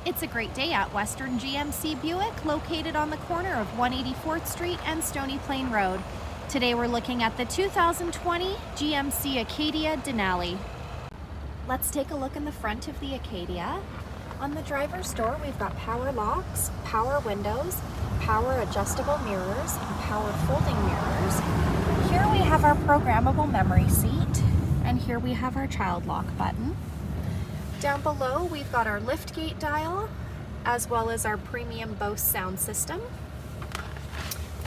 It's a great day at Western GMC Buick, located on the corner of 184th Street and Stony Plain Road. Today we're looking at the 2020 GMC Acadia Denali. Let's take a look in the front of the Acadia. On the driver's door, we've got power locks, power windows, power adjustable mirrors, and power folding mirrors. Here we have our programmable memory seat, and here we have our child lock button. Down below, we've got our liftgate dial, as well as our premium Bose sound system.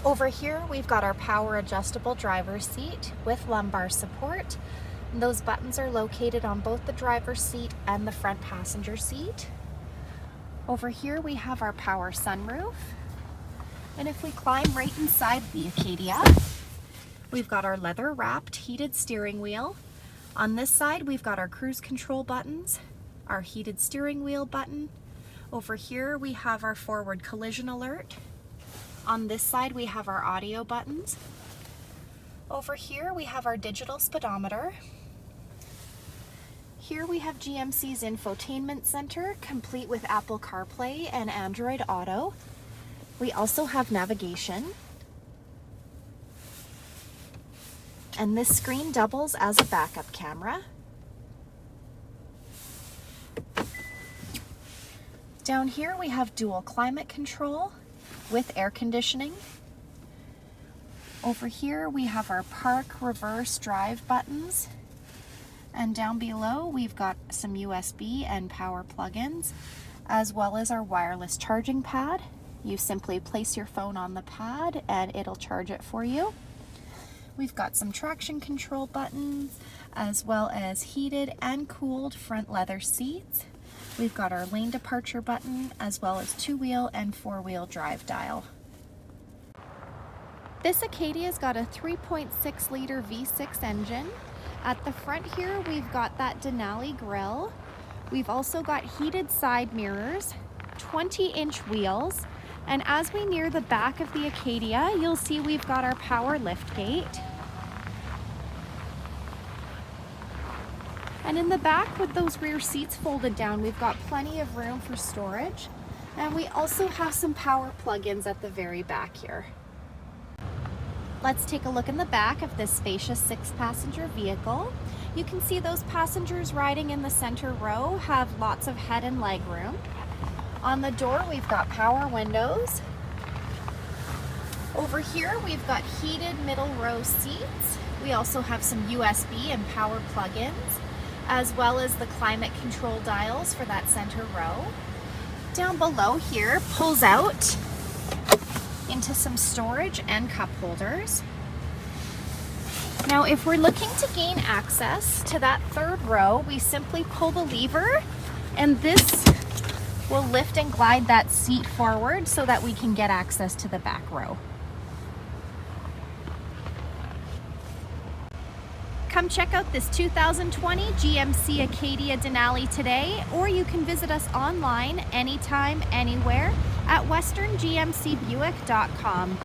Over here, we've got our power adjustable driver's seat with lumbar support. And those buttons are located on both the driver's seat and the front passenger seat. Over here, we have our power sunroof. And if we climb right inside the Acadia, we've got our leather-wrapped heated steering wheel. On this side, we've got our cruise control buttons, our heated steering wheel button. Over here we have our forward collision alert. On this side we have our audio buttons. Over here we have our digital speedometer. Here we have GMC's infotainment center, complete with Apple CarPlay and Android Auto. We also have navigation. And this screen doubles as a backup camera. Down here we have dual climate control with air conditioning. Over here we have our park, reverse, drive buttons. And down below we've got some USB and power plugins, as well as our wireless charging pad. You simply place your phone on the pad and it'll charge it for you. We've got some traction control buttons, as well as heated and cooled front leather seats. We've got our lane departure button, as well as two-wheel and four-wheel drive dial. This Acadia's got a 3.6 liter V6 engine. At the front here, we've got that Denali grille. We've also got heated side mirrors, 20-inch wheels, and as we near the back of the Acadia, you'll see we've got our power liftgate. And in the back, with those rear seats folded down, we've got plenty of room for storage. And we also have some power plug-ins at the very back here. Let's take a look in the back of this spacious 6-passenger vehicle. You can see those passengers riding in the center row have lots of head and leg room. On the door, we've got power windows. Over here, we've got heated middle row seats. We also have some USB and power plug-ins, as well as the climate control dials for that center row. Down below here pulls out into some storage and cup holders. Now, if we're looking to gain access to that third row, we simply pull the lever and this will lift and glide that seat forward so that we can get access to the back row. Come check out this 2020 GMC Acadia Denali today, or you can visit us online anytime, anywhere at westerngmcbuick.com.